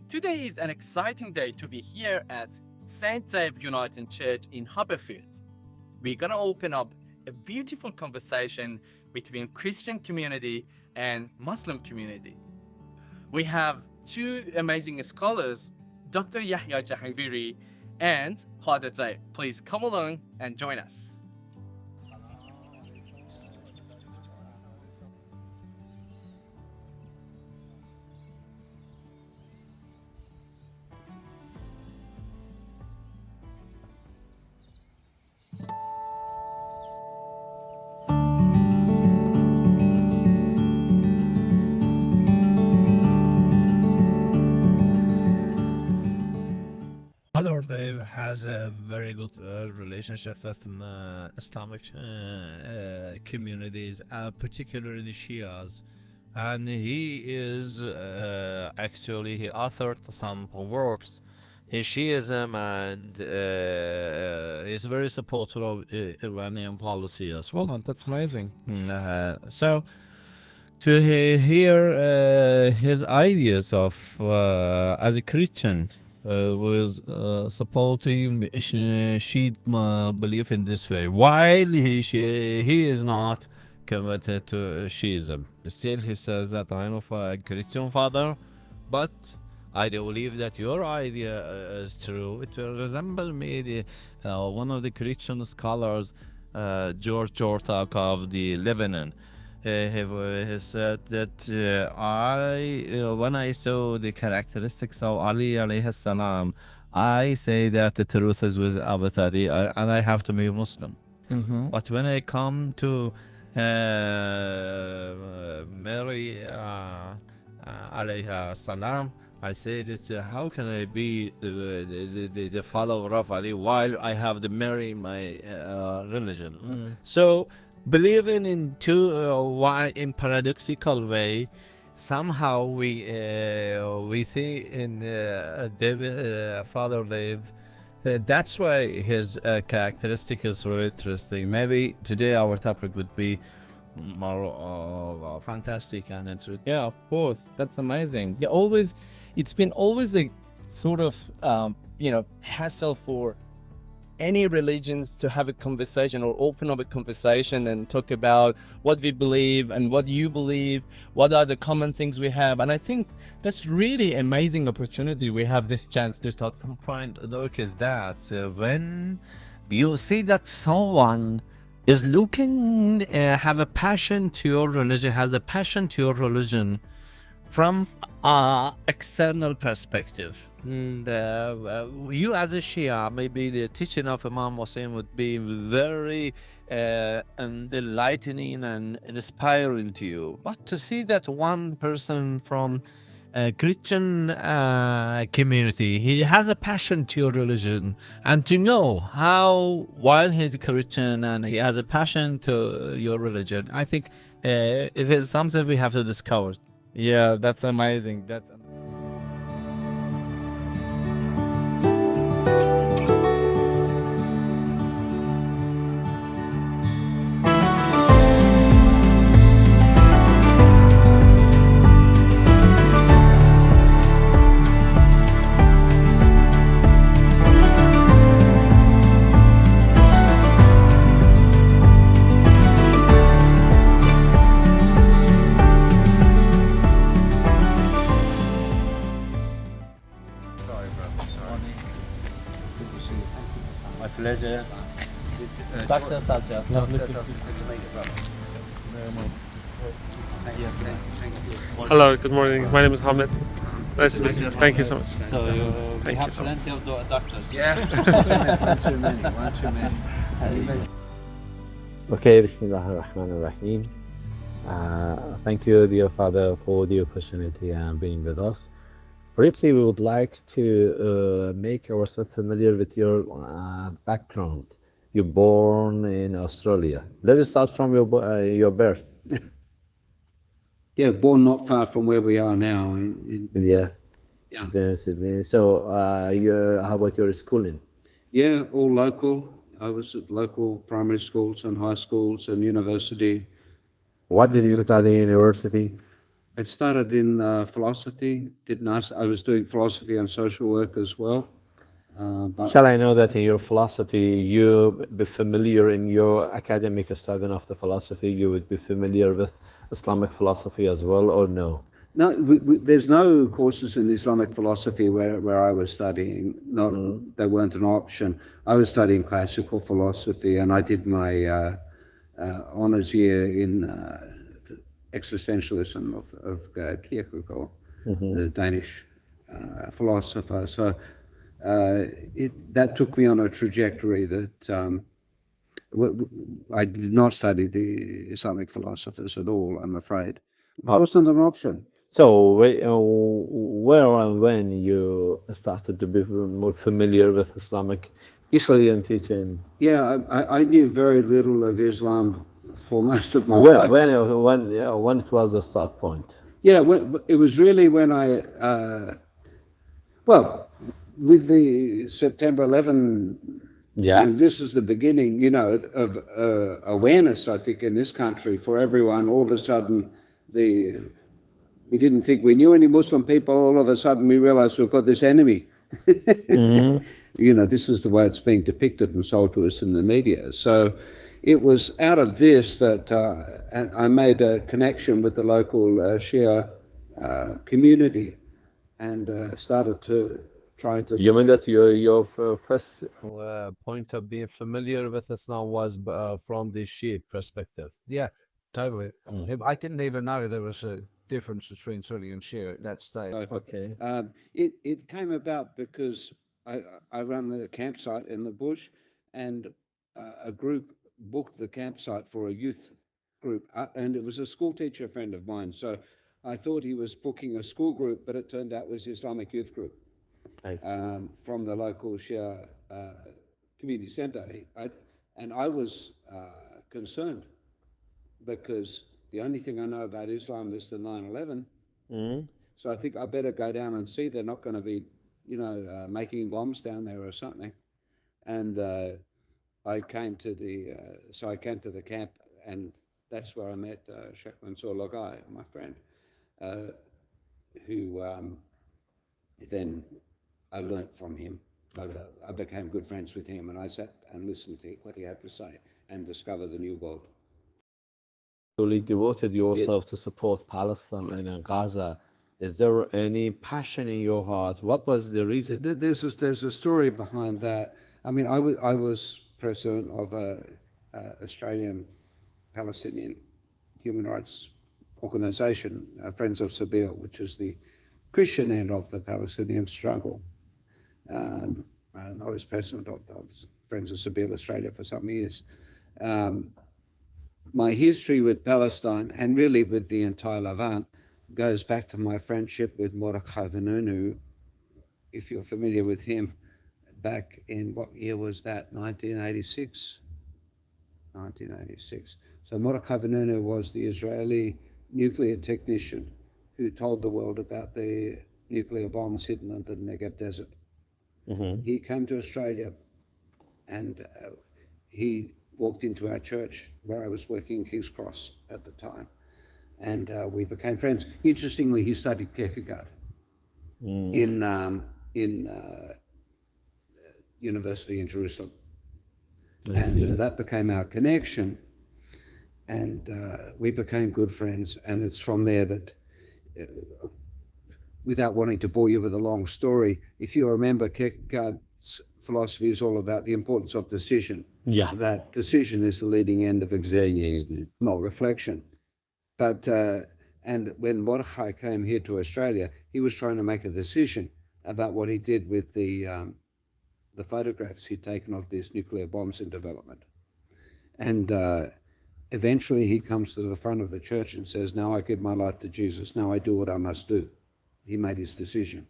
Today is an exciting day to be here at St. Dave United Church in Huddersfield. We're gonna open up a beautiful conversation between Christian community and Muslim community. We have two amazing scholars, Dr. Yahya Jahangiri and Father Dave. Please come along and join us. Sохраварди has a very good relationship with Islamic communities, particularly Shias, and he is actually he authored some works in Shiism, and is very supportive of Iranian policy as well. Oh, that's amazing. So to hear his ideas of as a Christian was supporting Shiite belief in this way, while he is not committed to Shiism. Still, he says that I'm of a Christian father, but I do believe that your idea is true. It will resemble me, one of the Christian scholars, George Jortak of the Lebanon. He said that when I saw the characteristics of Ali alayhi salam, I say that the truth is with Abu Tari and I have to be Muslim. But when I come to Mary alayhi salam, I say that how can I be the follower of Ali while I have the Mary in my religion? So believing in two in paradoxical way, somehow we see in David, Father Dave, that's why his characteristic is very interesting. Maybe today our topic would be more fantastic and interesting. Yeah, of course. That's amazing. Yeah, it's been always a sort of hassle for any religions to have a conversation or open up a conversation and talk about what we believe and what you believe, what are the common things we have. And I think that's really amazing opportunity we have this chance to talk. Some point look is that when you see that someone is looking, have a passion to your religion, has a passion to your religion from external perspective. You as a Shia, maybe the teaching of Imam Hussein would be very enlightening and inspiring to you. But to see that one person from a Christian community, he has a passion to your religion, and to know how, while he's a Christian and he has a passion to your religion, I think it is something we have to discover. Yeah, that's amazing. My pleasure. Dr. Salcha. Hello, good morning. My name is Hamid. Nice to meet you. Thank you so much. So we have so plenty of doctors. Yeah. One too many. Okay, Bismillahirrahmanirrahim. Thank you, dear Father, for the opportunity and being with us. Briefly, we would like to make ourselves familiar with your background. You're born in Australia. Let us start from your birth. Yeah, born not far from where we are now. Yeah. Yeah. So, how about your schooling? Yeah, all local. I was at local primary schools and high schools and university. What did you study in university? It started in philosophy. I was doing philosophy and social work as well. But Shall I know that in your philosophy, you be familiar in your academic studying of the philosophy, you would be familiar with Islamic philosophy as well, or no? no, there's no courses in Islamic philosophy where I was studying. Not, they weren't an option. I was studying classical philosophy, and I did my honors year in existentialism of Kierkegaard, the Danish philosopher. So that took me on a trajectory that I did not study the Islamic philosophers at all, I'm afraid. It wasn't an option. So, where and when you started to be more familiar with Islamic history and teaching? Yeah, I knew very little of Islam for most of my life. When it was the start point? Yeah, it was really when with the September 11, this is the beginning, of awareness, I think, in this country for everyone. All of a sudden, we didn't think we knew any Muslim people. All of a sudden, we realized we've got this enemy. This is the way it's being depicted and sold to us in the media. So it was out of this that I made a connection with the local Shia community and started to try to... You mean that your first point of being familiar with Islam was from the Shia perspective? Yeah, totally. I didn't even know there was a difference between Sunni and Shia at that stage. Okay. It came about because I run the campsite in the bush, and a group booked the campsite for a youth group, and it was a school teacher friend of mine. So I thought he was booking a school group, but it turned out it was Islamic youth group from the local Shia community centre. And I was concerned because the only thing I know about Islam is the 9/11. So I think I better go down and see. They're not going to be, making bombs down there or something. And I came to the camp, and that's where I met Sheikh Mansour Logai, my friend, who then I learnt from him. I became good friends with him, and I sat and listened to what he had to say and discovered the new world. Fully devoted yourself to support Palestine and Gaza. Is there any passion in your heart? What was the reason? There's a story behind that. I mean, I was president of a Australian Palestinian human rights organization, Friends of Sabeel, which is the Christian end of the Palestinian struggle. And I was president of Friends of Sabeel Australia for some years. My history with Palestine, and really with the entire Levant, goes back to my friendship with Mordechai Vanunu. If you're familiar with him, back in, what year was that? 1986. 1986. So Mordechai Vanunu was the Israeli nuclear technician who told the world about the nuclear bombs hidden under the Negev desert. He came to Australia, and he walked into our church where I was working in King's Cross at the time, and we became friends. Interestingly, he studied Kierkegaard in university in Jerusalem, and that became our connection, and we became good friends. And it's from there that, without wanting to bore you with a long story, if you remember, Kierkegaard's philosophy is all about the importance of decision. Yeah. That decision is the leading end of existence, not reflection. But and when Mordechai came here to Australia, he was trying to make a decision about what he did with the photographs he'd taken of these nuclear bombs in development. And eventually he comes to the front of the church and says, "Now I give my life to Jesus. Now I do what I must do." He made his decision.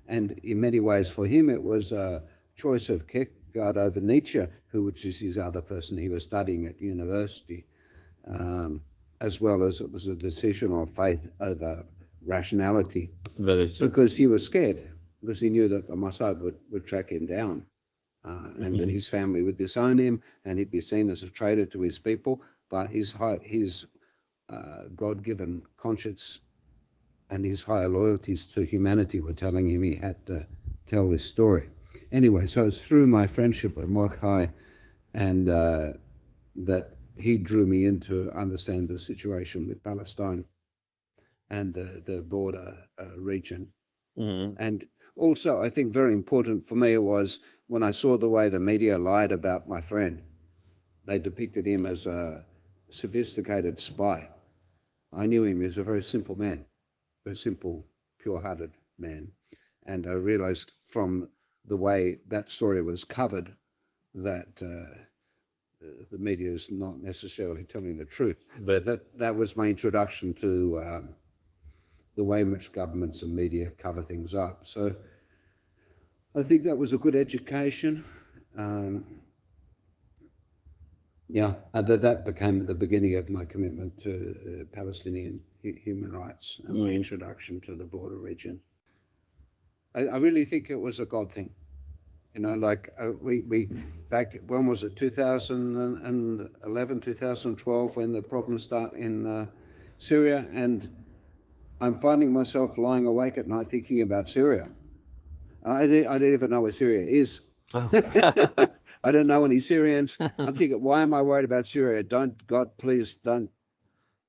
And in many ways for him it was a choice of Kierkegaard over Nietzsche, which is his other person he was studying at university, as well as it was a decision of faith over rationality. Very true. Because he was scared, because he knew that the Mossad would track him down, and that his family would disown him, and he'd be seen as a traitor to his people. But his God-given conscience and his higher loyalties to humanity were telling him he had to tell this story. Anyway, so it's through my friendship with Yahya and that he drew me in to understand the situation with Palestine and the border region. And also, I think very important for me was when I saw the way the media lied about my friend. They depicted him as a sophisticated spy. I knew him as a very simple man, a simple, pure-hearted man. And I realized from the way that story was covered that the media is not necessarily telling the truth. But that was my introduction to the way in which governments and media cover things up. So I think that was a good education. That became the beginning of my commitment to Palestinian human rights and my introduction to the border region. I really think it was a God thing. You know, like we back, when was it, 2011, 2012, when the problems start in Syria, and I'm finding myself lying awake at night thinking about Syria. I don't even know where Syria is. I don't know any Syrians. I'm thinking, why am I worried about Syria? Don't, God, please don't.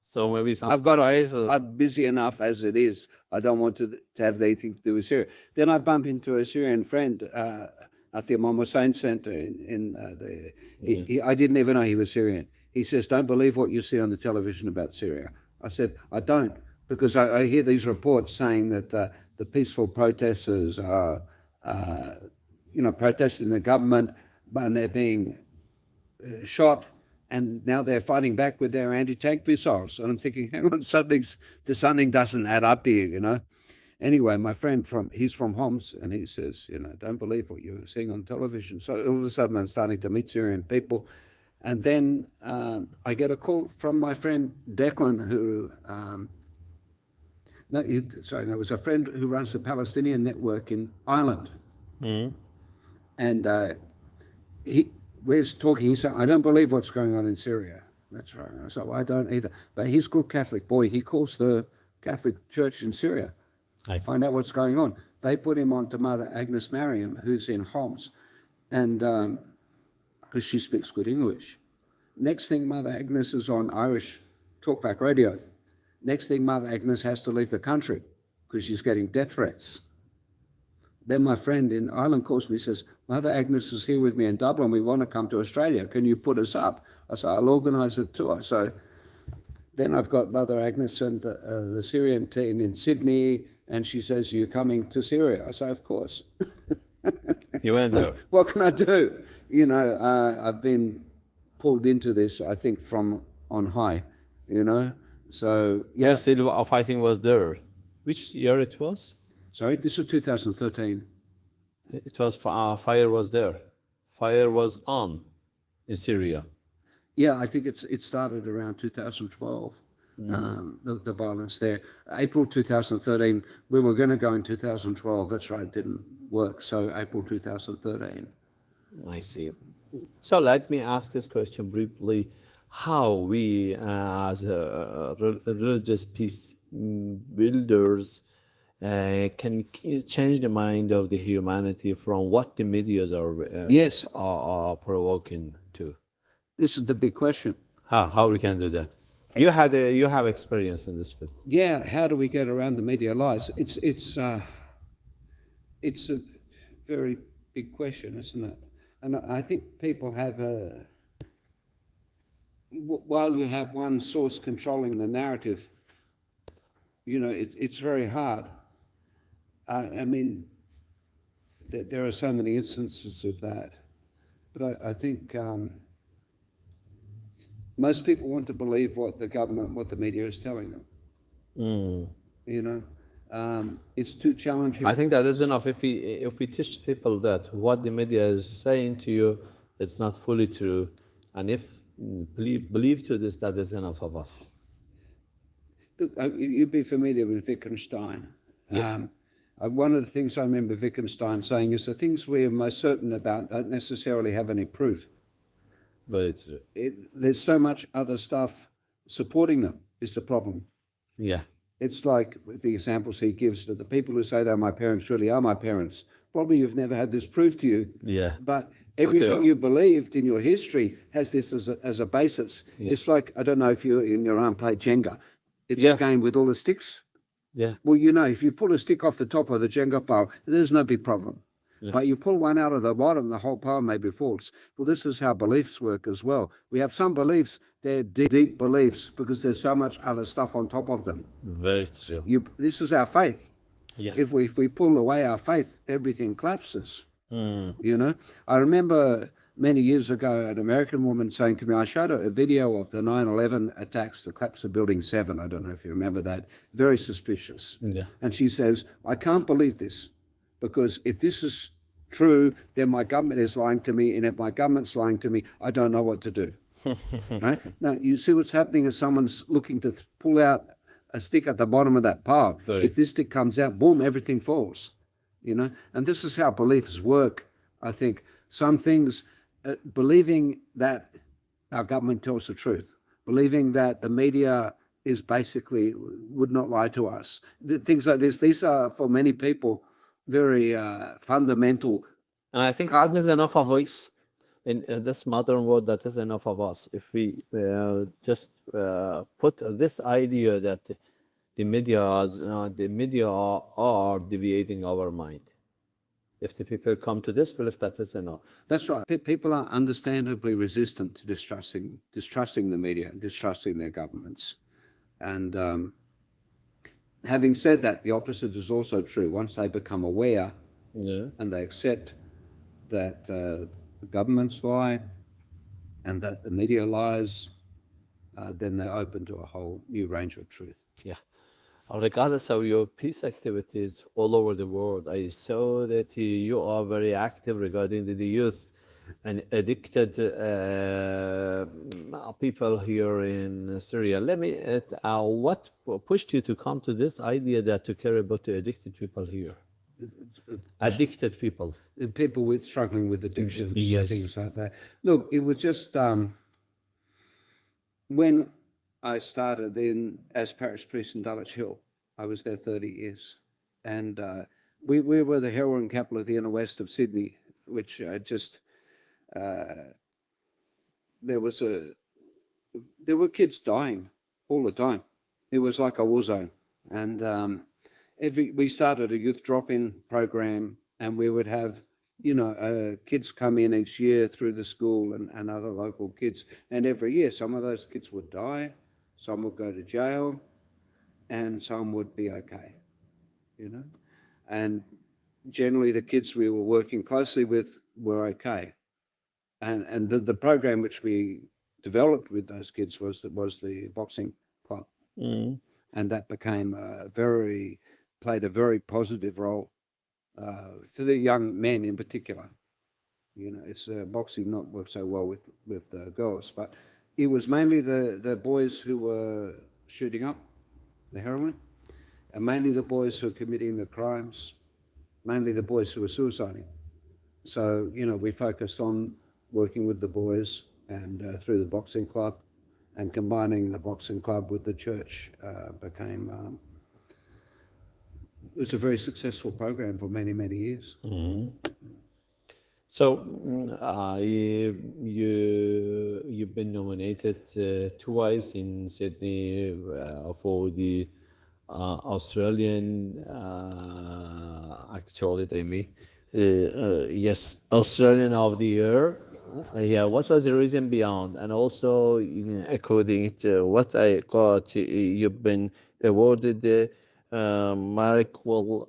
So maybe some. I'm busy enough as it is. I don't want to have anything to do with Syria. Then I bump into a Syrian friend at the Imam Hussein Center I didn't even know he was Syrian. He says, don't believe what you see on the television about Syria. I said, I don't, because I hear these reports saying that the peaceful protesters are, protesting the government, and they're being shot, and now they're fighting back with their anti-tank missiles. And I'm thinking, hang on, something doesn't add up here, you know. Anyway, my friend he's from Homs, and he says, don't believe what you're seeing on television. So all of a sudden I'm starting to meet Syrian people. And then I get a call from my friend Declan, who, it was a friend who runs the Palestinian network in Ireland. And we're talking, he said, I don't believe what's going on in Syria. That's right. I said, well, I don't either. But he's a good Catholic boy. He calls the Catholic Church in Syria. I find out what's going on. They put him on to Mother Agnes Mariam, who's in Homs, and because she speaks good English. Next thing, Mother Agnes is on Irish talkback radio. Next thing, Mother Agnes has to leave the country because she's getting death threats. Then my friend in Ireland calls me and says, Mother Agnes is here with me in Dublin. We want to come to Australia. Can you put us up? I said, I'll organise a tour. So then I've got Mother Agnes and the Syrian team in Sydney, and she says, are you coming to Syria? I say, of course. You went there. What can I do? I've been pulled into this, I think, from on high, So, yeah. Still fighting was there. Which year it was? Sorry, this was 2013. It was fire was there. Fire was on in Syria. Yeah, I think it started around 2012, the violence there. April 2013, we were going to go in 2012. That's right, it didn't work. So April 2013. I see. So let me ask this question briefly. How we as religious peace builders can change the mind of the humanity from what the medias are provoking to? This is the big question. How we can do that? You have experience in this field. Yeah, how do we get around the media lies? It's a very big question, isn't it? And I think people have while you have one source controlling the narrative, it's very hard. I mean, there are so many instances of that. But I think most people want to believe what the media is telling them. It's too challenging. I think that is enough. If we teach people that what the media is saying to you, it's not fully true, and if believe to this, that is enough of us. You'd be familiar with Wittgenstein. Yeah. One of the things I remember Wittgenstein saying is the things we are most certain about don't necessarily have any proof. But there's so much other stuff supporting them. is the problem. Yeah. It's like the examples he gives to the people who say they're my parents really are my parents. Probably you've never had this proved to you. Yeah. But everything you believed in your history has this as a basis. Yeah. It's like, I don't know if you in your arm play Jenga. It's Yeah. a game with all the sticks. Yeah. Well, you know, if you pull a stick off the top of the Jenga pile, there's no big problem. Yeah. But you pull one out of the bottom, the whole pile maybe falls. Well, this is how beliefs work as well. We have some beliefs, they're deep beliefs because there's so much other stuff on top of them. Very true. This is our faith. Yeah. If we pull away our faith, everything collapses. You know, I remember many years ago an American woman saying to me, I showed her a video of the 9/11 attacks, the collapse of Building 7. I don't know if you remember that. Very suspicious. Yeah. And she says, I can't believe this because if this is true, then my government is lying to me. And if my government's lying to me, I don't know what to do. Right? Now, you see what's happening is someone's looking to pull out a stick at the bottom of that pile. Sorry. If this stick comes out, boom, everything falls. You know, and this is how beliefs work. I think some things, believing that our government tells the truth, believing that the media is basically would not lie to us. Things like this, these are for many people very fundamental. And I think God is enough of us in this modern world. That is enough of us. If we just put this idea that the media are deviating our mind. If the people come to this belief, that is enough. That's right. People are understandably resistant to distrusting the media, distrusting their governments. And having said that, the opposite is also true. Once they become aware and they accept that the governments lie and that the media lies, then they're open to a whole new range of truth. Yeah. Regardless of your peace activities all over the world, I saw that you are very active regarding the youth and addicted people here in Syria. Let me, what pushed you to come to this idea that to care about the addicted people here? Addicted people. People struggling with addictions, Yes. things like that. Look, it was just when I started as parish priest in Dulwich Hill. I was there 30 years. And we were the heroin capital of the inner west of Sydney, which there were kids dying all the time. It was like a war zone. And we started a youth drop-in program, and we would have, kids come in each year through the school and other local kids. And every year, some of those kids would die, some would go to jail, and some would be okay, And generally, the kids we were working closely with were okay. And the program which we developed with those kids was the boxing club. Mm. And that became played a very positive role for the young men in particular. It's boxing not worked so well with girls, but it was mainly the boys who were shooting up the heroin, and mainly the boys who were committing the crimes, mainly the boys who were suiciding. So, we focused on working with the boys and through the boxing club, and combining the boxing club with the church became, it was a very successful program for many, many years. Mm-hmm. So you've been nominated twice in Sydney for the Australian, Australian of the Year. Yeah, what was the reason beyond? And also, according to what I got, you've been awarded the Miracle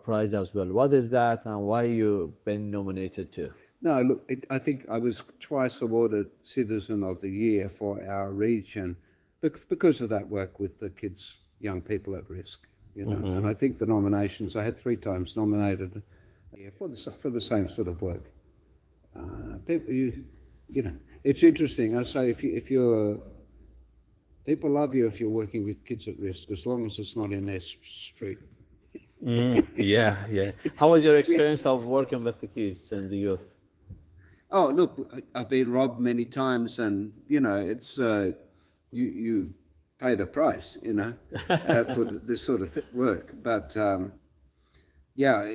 Prize as well. What is that, and why you've been nominated too? No, look, I think I was twice awarded Citizen of the Year for our region because of that work with the kids, young people at risk. Mm-hmm. And I think the nominations, I had 3 times nominated for the same sort of work. People, it's interesting. I say if you're people love you if you're working with kids at risk, as long as it's not in their street. Yeah. How was your experience of working with the kids and the youth? Oh, look, I've been robbed many times, and it's you pay the price, you know, for this sort of work. But yeah,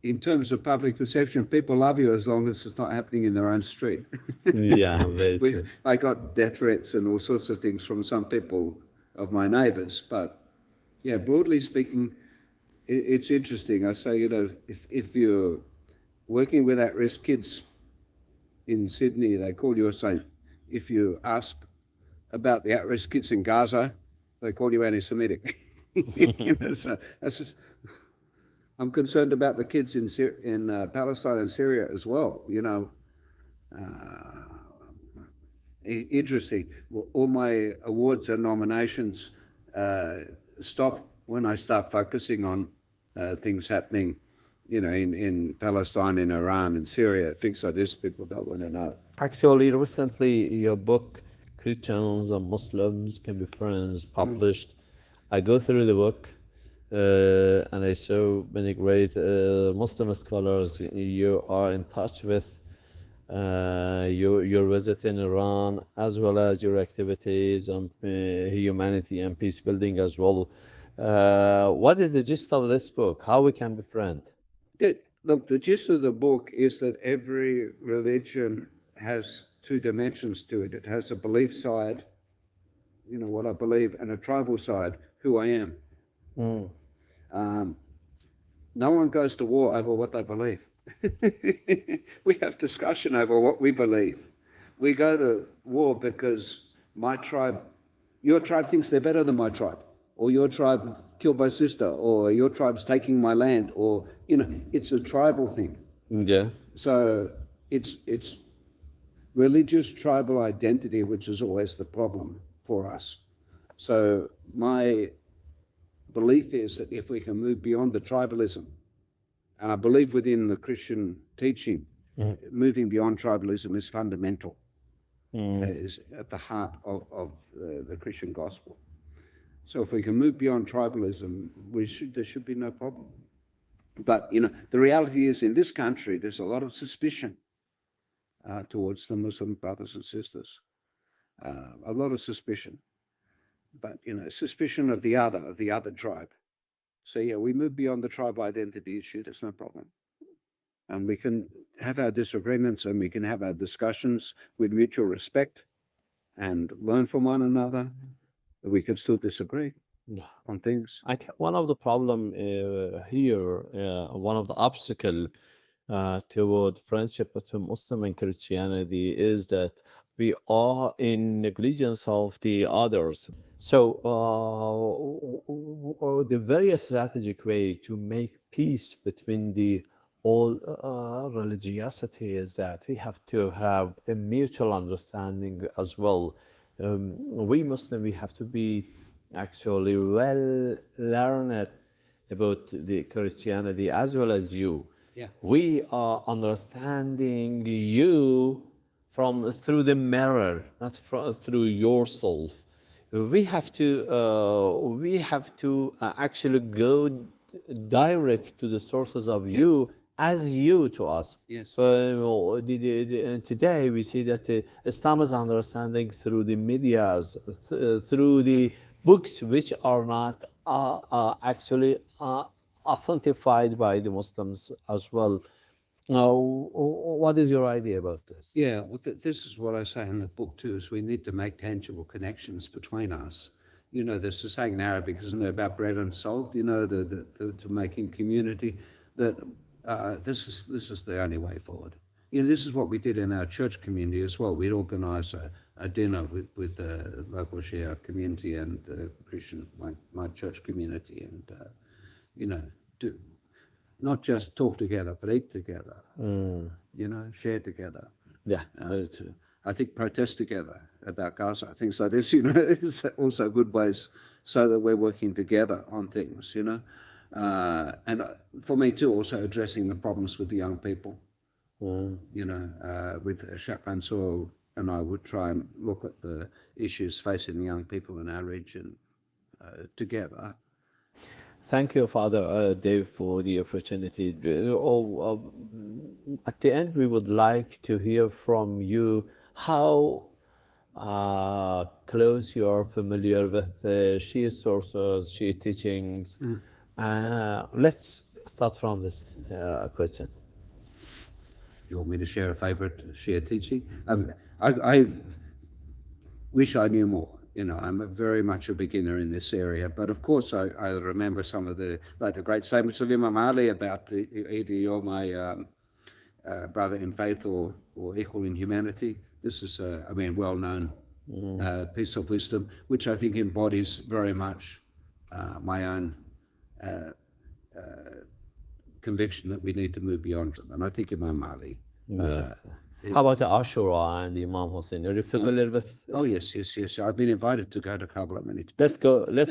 in terms of public perception, people love you as long as it's not happening in their own street. Yeah, very true. I got death threats and all sorts of things from some people of my neighbours. But yeah, broadly speaking, it's interesting. I say, you know, if you're working with at-risk kids in Sydney, they call you a saint. If you ask about the at-risk kids in Gaza, they call you anti-Semitic. You know, so that's just, I'm concerned about the kids in Palestine and Syria as well. You know, interesting. All my awards and nominations stop when I start focusing on things happening, you know, in Palestine, in Iran, in Syria, things like this. People don't want to know. Actually, recently your book, Christians and Muslims Can Be Friends, published. I go through the book and I saw many great Muslim scholars you are in touch with, your visit in Iran, as well as your activities on humanity and peace building as well. What is the gist of this book? How we can be friends? Look, the gist of the book is that every religion has two dimensions to it. It has a belief side, you know, what I believe, and a tribal side, who I am. No one goes to war over what they believe. We have discussion over what we believe. We go to war because my tribe, your tribe thinks they're better than my tribe, or your tribe killed my sister, or your tribe's taking my land, or, you know, it's a tribal thing. Yeah. So it's religious tribal identity, which is always the problem for us. So my belief is that if we can move beyond the tribalism, and I believe within the Christian teaching, moving beyond tribalism is fundamental, is at the heart of the Christian gospel. So if we can move beyond tribalism, there should be no problem. But, you know, the reality is in this country, there's a lot of suspicion towards the Muslim brothers and sisters, a lot of suspicion. But, you know, suspicion of the other tribe. So, yeah, we move beyond the tribe identity issue, there's no problem. And we can have our disagreements and we can have our discussions with mutual respect and learn from one another. We can still disagree on things. I think one of the problem here, one of the obstacle toward friendship between Muslim and Christianity is that we are in negligence of the others. So the very strategic way to make peace between the all religiosity is that we have to have a mutual understanding as well. We Muslims, we have to be actually well learned about the Christianity as well as you. Yeah. We are understanding you through the mirror, not through yourself. We have to actually go direct to the sources of you as you to us. Yes. Today we see that Islam is understanding through the medias, through the books which are not actually authenticated by the Muslims as well. What is your idea about this? Yeah, well, this is what I say in the book too, is we need to make tangible connections between us. You know, there's a saying in Arabic, isn't it, about bread and salt, you know, to making community, that this is the only way forward. You know, this is what we did in our church community as well. We'd organise a dinner with the local Shia community and the Christian, my church community, and, you know, not just talk together, but eat together, you know, share together. Yeah. I think protest together about Gaza, things like this, you know, is also good ways so that we're working together on things, you know. And for me too, also addressing the problems with the young people, you know, with Sheikh Mansour and I would try and look at the issues facing the young people in our region together. Thank you, Father Dave, for the opportunity. At the end, we would like to hear from you how close you are familiar with Shia sources, Shia teachings. Let's start from this question. You want me to share a favorite Shia teaching? I wish I knew more. You know, I'm very much a beginner in this area, but of course I remember some of the great statements of Imam Ali about either you're my brother in faith or equal in humanity. This is well-known piece of wisdom, which I think embodies very much my own conviction that we need to move beyond them. And I think Imam Ali. How about the Ashura and the Imam Hussein? Are you familiar with? Oh yes. I've been invited to go to Kabul many times. Let's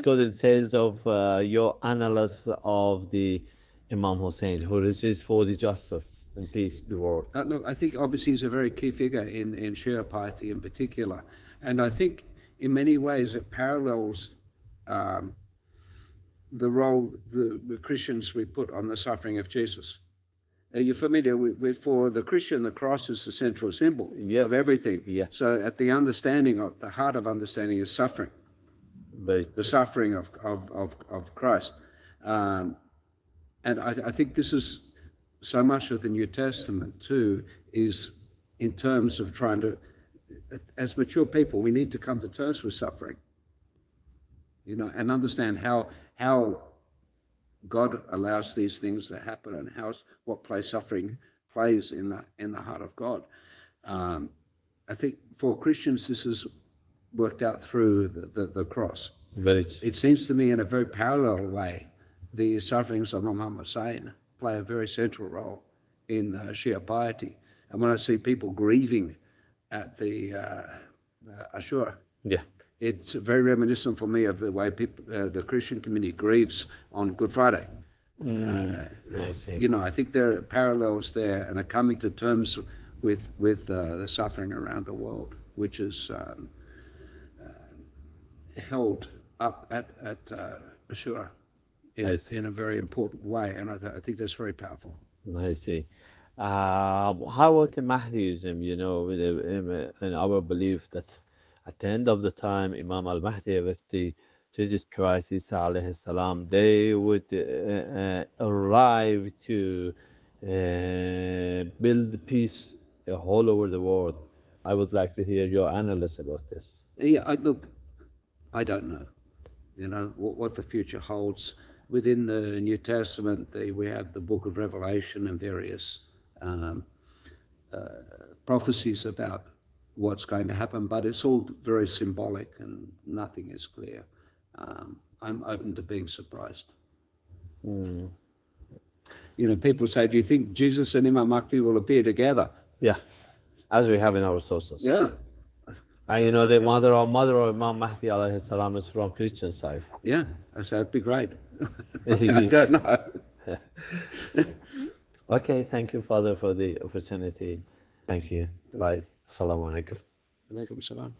go to the details of your analysis of the Imam Hussein, who resists for the justice and peace of the world. Look, I think obviously he's a very key figure in Shia piety in particular, and I think in many ways it parallels the role the Christians we put on the suffering of Jesus. You're familiar with for the Christian, the cross is the central symbol of everything. Yeah. So at the understanding of the heart of understanding is suffering, the suffering of Christ, and I think this is so much of the New Testament too is in terms of trying to, as mature people, we need to come to terms with suffering, you know, and understand how God allows these things to happen and what place suffering plays in the heart of God. I think for Christians this is worked out through the cross. It seems to me in a very parallel way the sufferings of Imam Hussein play a very central role in Shia piety. And when I see people grieving at the Ashura, it's very reminiscent for me of the way the Christian community grieves on Good Friday. You know, I think there are parallels there and are coming to terms with the suffering around the world, which is held up at Ashura in a very important way, and I think that's very powerful. I see. How about the Mahdiism, you know, in our belief that at the end of the time, Imam al-Mahdi with the Jesus Christ, Isa alayhi salam, they would arrive to build peace all over the world. I would like to hear your analysis about this. Yeah, look, I don't know, you know, what the future holds. Within the New Testament, we have the Book of Revelation and various prophecies about what's going to happen, but it's all very symbolic and nothing is clear. I'm open to being surprised. You know, people say, do you think Jesus and Imam Mahdi will appear together? Yeah, as we have in our sources. Yeah. And you know, the mother of Imam Mahdi alayhi salam is from Christian side. Yeah, I said that'd be great. I don't know. Okay, thank you, Father, for the opportunity. Thank you. Bye. Assalamu alaikum. Alaikum salam.